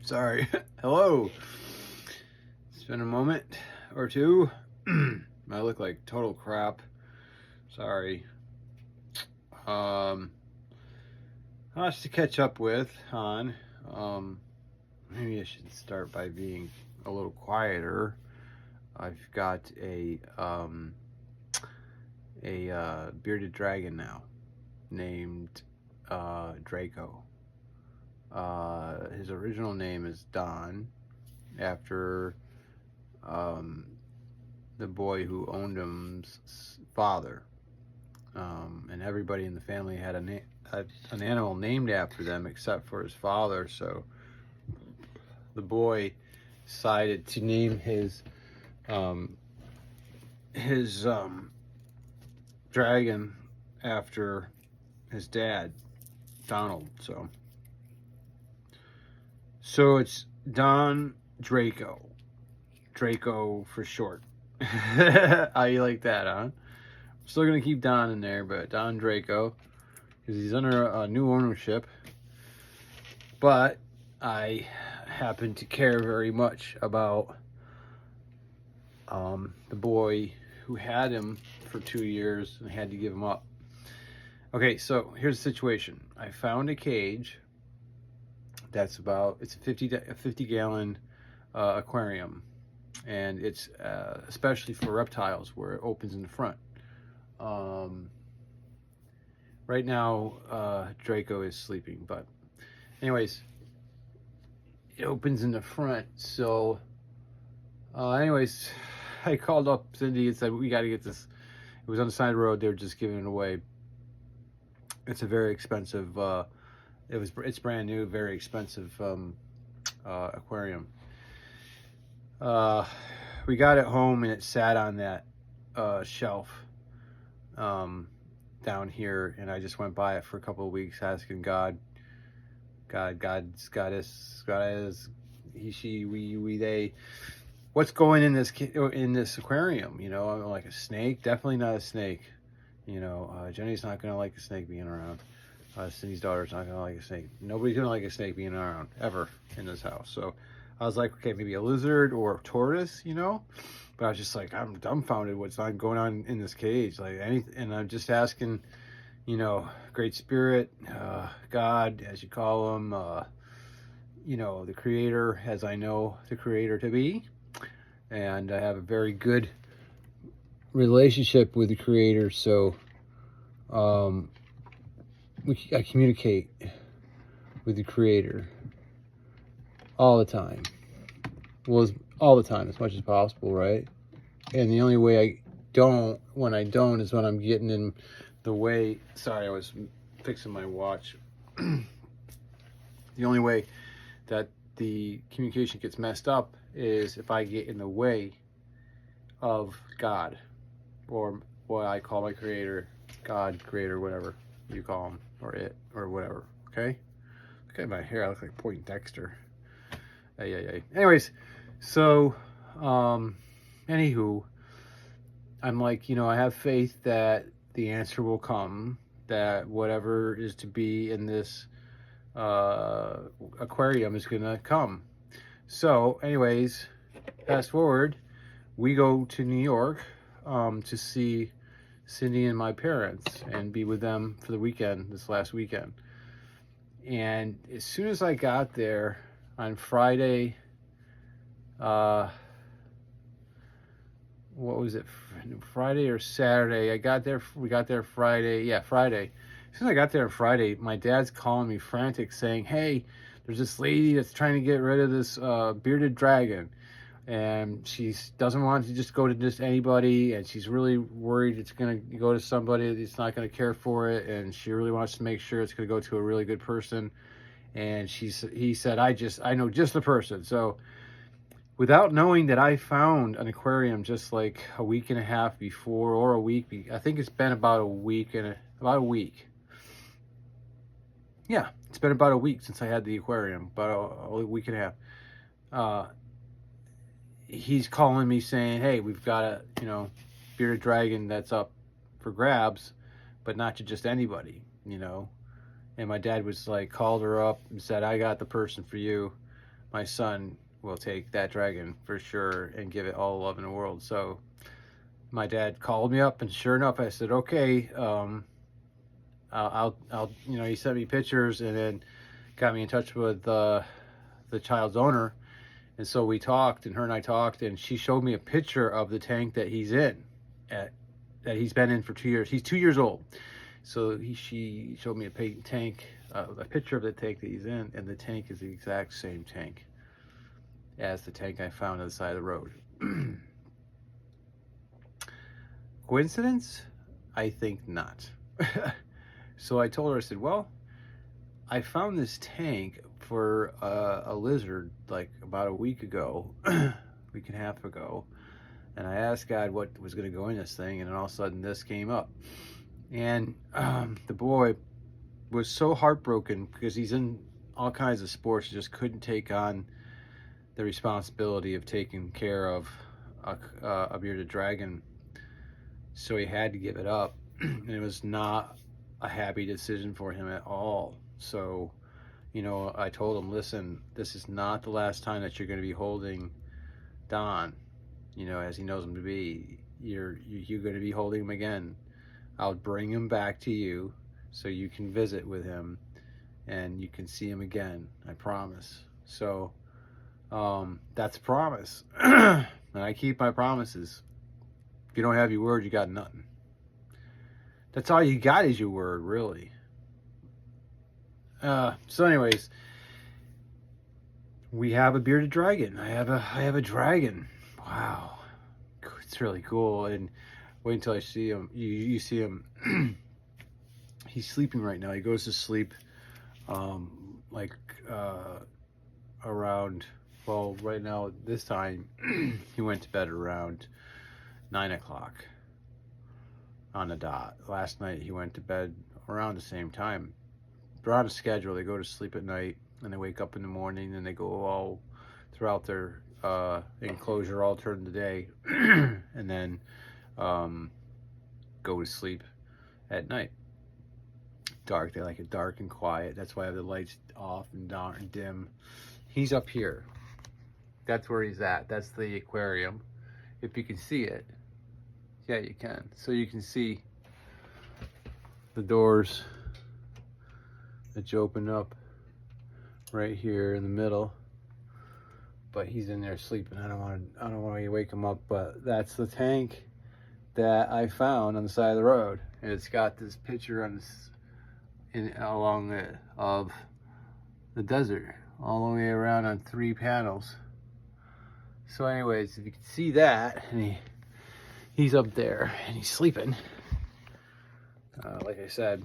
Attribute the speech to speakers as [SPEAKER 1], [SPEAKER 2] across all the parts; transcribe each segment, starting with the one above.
[SPEAKER 1] Sorry. Hello. It's been a moment or two. I look like total crap. Sorry. Lots to catch up with on. Maybe I should start by being a little quieter. I've got a bearded dragon now named Draco. His original name is Don, after the boy who owned him's father. And everybody in the family had an animal named after them except for his father. So the boy decided to name his dragon after his dad, Donald. So it's Don Draco. Draco for short. How you like that, huh? I'm still gonna keep Don in there, but Don Draco, because he's under a new ownership. But I happen to care very much about the boy who had him for 2 years and had to give him up. Okay, so here's the situation. I found a cage that's it's a 50 gallon aquarium, and it's especially for reptiles, where it opens in the front. Right now Draco is sleeping, but anyways, it opens in the front. So anyways, I called up Cindy and said, we got to get this. It was on the side of the road. They were just giving it away. It's a very expensive it's brand new, very expensive aquarium. We got it home and it sat on that shelf down here, and I just went by it for a couple of weeks asking God's got us, he, she, we, they, what's going in this aquarium? You know, I'm like, a snake? Definitely not a snake. You know, Jenny's not gonna like a snake being around. Cindy's daughter's not gonna like a snake. Nobody's gonna like a snake being around ever in this house. So I was like, okay, maybe a lizard or a tortoise, you know. But I was just like, I'm dumbfounded what's not going on in this cage, like anything. And I'm just asking, you know, Great Spirit, God, as you call him, you know, the Creator, as I know the Creator to be, and I have a very good relationship with the Creator. So I communicate with the Creator all the time. Well, all the time, as much as possible, right? And the only way when I don't, is when I'm getting in the way. Sorry, I was fixing my watch. The only way that the communication gets messed up is if I get in the way of God, or what I call my Creator, God, Creator, whatever you call him, or it, or whatever. Okay. Look at my hair. I look like Poindexter. Hey. Anyways, so anywho, I'm like, you know, I have faith that the answer will come, that whatever is to be in this aquarium is gonna come. So anyways, fast forward, we go to New York to see Cindy and my parents and be with them for the weekend, this last weekend. And as soon as I got there on Friday, what was it, Friday or Saturday? We got there Friday. Yeah, Friday. As soon as I got there on Friday, my dad's calling me frantic, saying, hey, there's this lady that's trying to get rid of this bearded dragon, and she doesn't want to just go to just anybody, and she's really worried it's going to go to somebody that's not going to care for it, and she really wants to make sure it's going to go to a really good person. And he said, I know just the person. So without knowing that I found an aquarium just like a week and a half before, or a week, I think it's been about a week. Yeah, it's been about a week since I had the aquarium, about a week and a half. He's calling me saying, hey, we've got a, you know, bearded dragon that's up for grabs, but not to just anybody, you know. And my dad was like, called her up and said, I got the person for you. My son will take that dragon for sure and give it all the love in the world. So my dad called me up, and sure enough, I said, okay, I'll, he sent me pictures and then got me in touch with the child's owner. And so we talked, and her and I talked, and she showed me a picture of the tank that he's in, that he's been in for 2 years. He's 2 years old. So she showed me a tank, a picture of the tank that he's in, and the tank is the exact same tank as the tank I found on the side of the road. Coincidence? I think not. So I told her, I said, well, I found this tank for a lizard like about a week ago, week and a half ago, and I asked God what was going to go in this thing, and then all of a sudden this came up. And the boy was so heartbroken because he's in all kinds of sports, just couldn't take on the responsibility of taking care of a bearded dragon. So he had to give it up. And it was not a happy decision for him at all. So, I told him, listen, this is not the last time that you're going to be holding Don, as he knows him to be. You're going to be holding him again. I'll bring him back to you so you can visit with him and you can see him again. I promise. So that's a promise. And I keep my promises. If you don't have your word, you got nothing. That's all you got is your word, really. So anyways, we have a bearded dragon. I have a dragon. Wow. It's really cool. And wait until I see him. You see him. He's sleeping right now. He goes to sleep around, well, right now this time he went to bed around 9 o'clock on the dot. Last night he went to bed around the same time. They're on a schedule. They go to sleep at night and they wake up in the morning, and they go all throughout their enclosure all during the day and then go to sleep at night. Dark. They like it dark and quiet. That's why I have the lights off and down and dim. He's up here. That's where he's at. That's the aquarium. If you can see it. Yeah, you can. So you can see the doors that you open up right here in the middle. But he's in there sleeping. I don't want to wake him up, but that's the tank that I found on the side of the road. And it's got this picture on this along of the desert all the way around on 3 panels. So anyways, if you can see that, and he's up there and he's sleeping, like I said,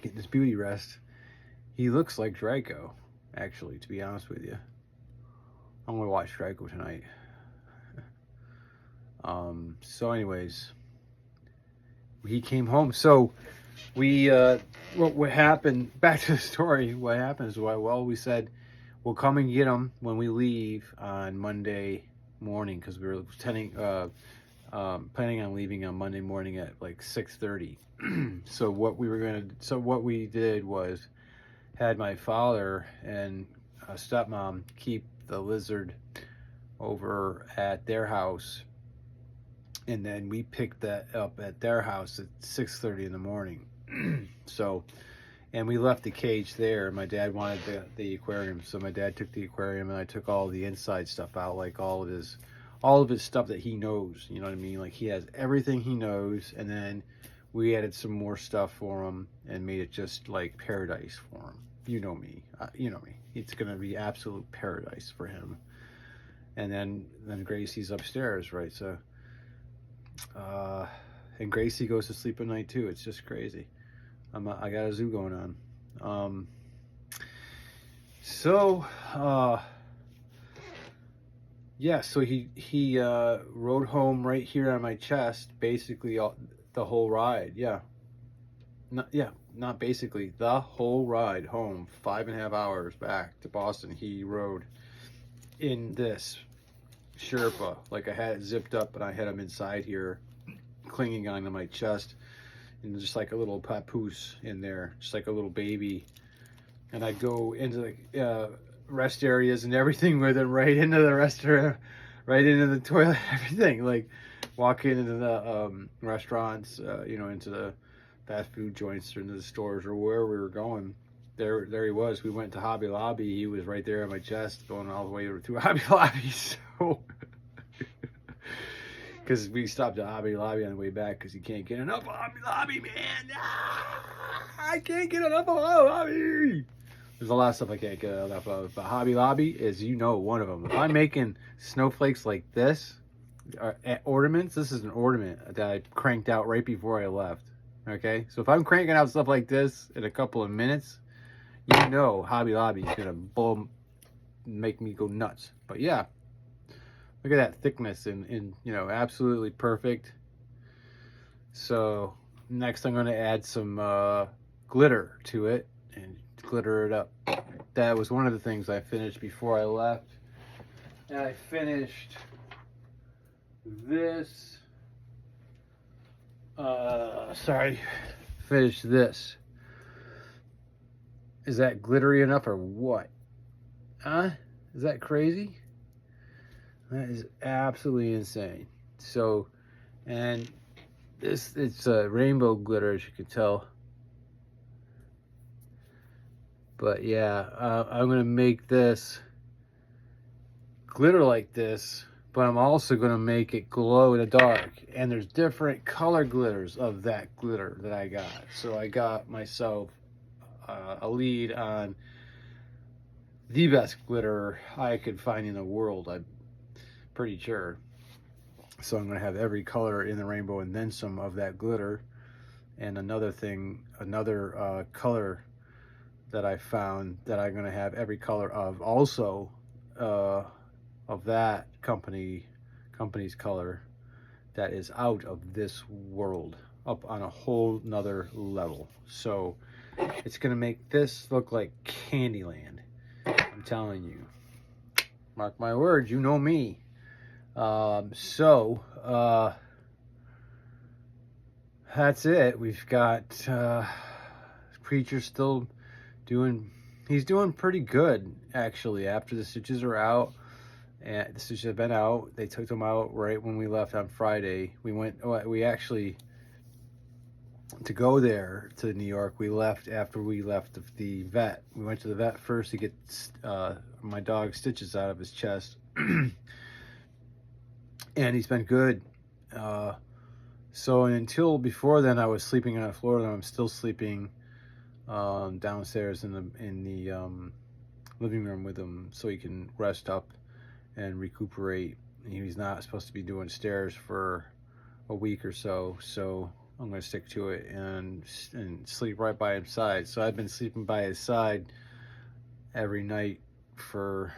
[SPEAKER 1] getting his beauty rest. He looks like Draco, actually, to be honest with you. I'm gonna watch Draco tonight. So anyways, he came home. So we what happened, back to the story, what happened is, well, we said we'll come and get him when we leave on Monday morning, because we were planning on leaving on Monday morning at like 6:30. So what we did was had my father and stepmom keep the lizard over at their house, and then we picked that up at their house at 6:30 in the morning. So, and we left the cage there. My dad wanted the aquarium, so my dad took the aquarium, and I took all the inside stuff out, like all of his stuff that he knows. You know what I mean? Like, he has everything he knows, and then we added some more stuff for him and made it just like paradise for him. You know me. It's gonna be absolute paradise for him. And then Gracie's upstairs, right? So, and Gracie goes to sleep at night too. It's just crazy. I got a zoo going on. Yeah, so he rode home right here on my chest, basically the whole ride. Not basically, the whole ride home, 5.5 hours back to Boston. He rode in this Sherpa, like I had it zipped up, and I had him inside here, clinging onto my chest and just like a little papoose in there, just like a little baby. And I'd go into the rest areas and everything with him, right into the restaurant, right into the toilet, everything. Like walking into the restaurants, into the fast food joints or into the stores or wherever we were going. There he was. We went to Hobby Lobby. He was right there on my chest, going all the way through Hobby Lobby. So, because we stopped at Hobby Lobby on the way back, because you can't get enough of Hobby Lobby, man. I can't get enough of Hobby Lobby. There's a lot of stuff I can't get enough of, but Hobby Lobby is, one of them. If I'm making snowflakes like this, ornaments, this is an ornament that I cranked out right before I left. Okay, so if I'm cranking out stuff like this in a couple of minutes, Hobby Lobby is gonna make me go nuts. But yeah, look at that thickness and absolutely perfect. So next I'm gonna add some glitter to it and glitter it up. That was one of the things I finished before I left. And I finished this. Finished this. Is that glittery enough or what? Huh? Is that crazy? That is absolutely insane. So, and it's a rainbow glitter, as you can tell. But yeah, I'm gonna make this glitter like this, but I'm also gonna make it glow in the dark. And there's different color glitters of that glitter that I got. So I got myself a lead on the best glitter I could find in the world, I'm pretty sure. So I'm gonna have every color in the rainbow and then some of that glitter. And another color that I found that I'm gonna have every color of, also of that company's color, that is out of this world, up on a whole nother level. So it's gonna make this look like Candyland. I'm telling you. Mark my words, you know me. That's it. We've got Preacher still he's doing pretty good, actually, after the stitches are out. And the stitches have been out. They took them out right when we left on Friday. We actually, to go there to New York, we left after we left the vet. We went to the vet first to get my dog's stitches out of his chest. And he's been good. So until before then, I was sleeping on the floor, and I'm still sleeping downstairs in the living room with him, so he can rest up and recuperate. He's not supposed to be doing stairs for a week or so, so I'm going to stick to it and sleep right by his side. So I've been sleeping by his side every night for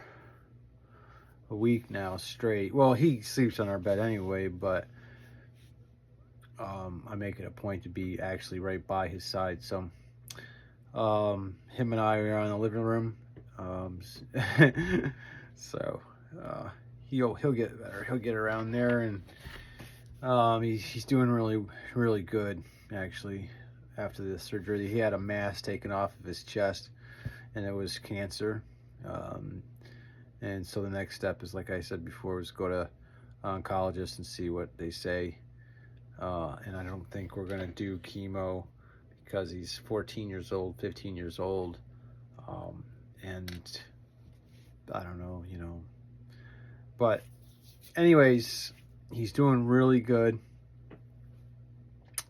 [SPEAKER 1] a week now straight. Well, he sleeps on our bed anyway, but I make it a point to be actually right by his side. So him and I are in the living room. So he'll get better. He'll get around there, and he's doing really, really good, actually. After the surgery, he had a mass taken off of his chest, and it was cancer. And so the next step is, like I said before, was go to oncologist and see what they say. And I don't think we're gonna do chemo, because he's 14 years old, 15 years old, and I don't know, but anyways, he's doing really good.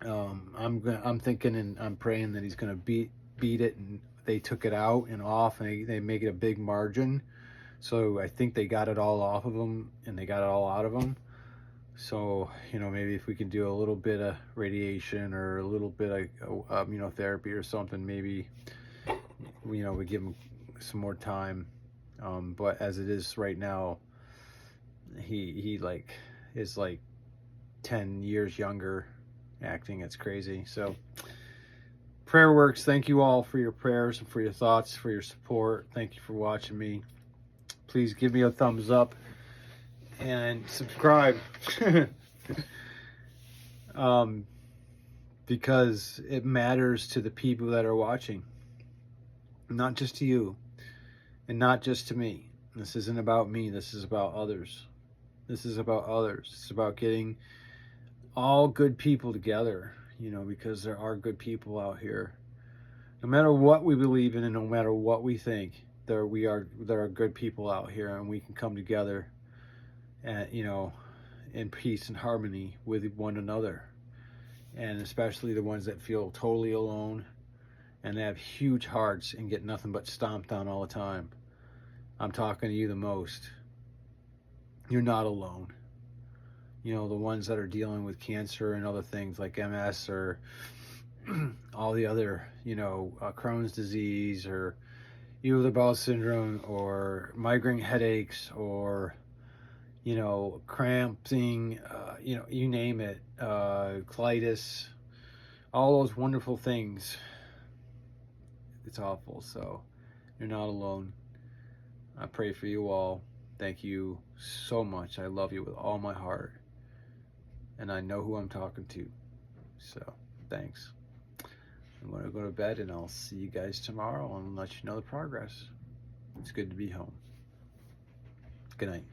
[SPEAKER 1] I'm thinking and I'm praying that he's gonna beat it, and they took it out and off, and they make it a big margin. So I think they got it all off of him, and they got it all out of him. So, maybe if we can do a little bit of radiation or a little bit of immunotherapy or something, maybe, we give him some more time. But as it is right now, he is like 10 years younger, acting. It's crazy. So prayer works. Thank you all for your prayers and for your thoughts, for your support. Thank you for watching me. Please give me a thumbs up and subscribe. because it matters to the people that are watching, not just to you and not just to me. This isn't about me. This is about others. This is about others. It's about getting all good people together, because there are good people out here. No matter what we believe in and no matter what we think, there are good people out here, and we can come together and in peace and harmony with one another. And especially the ones that feel totally alone and they have huge hearts and get nothing but stomped on all the time. I'm talking to you the most. You're not alone. The ones that are dealing with cancer and other things like MS or all the other, Crohn's disease or irritable bowel syndrome or migraine headaches or, cramping, you name it, colitis, all those wonderful things. It's awful. So you're not alone. I pray for you all. Thank you so much. I love you with all my heart. And I know who I'm talking to. So, thanks. I'm going to go to bed and I'll see you guys tomorrow and let you know the progress. It's good to be home. Good night.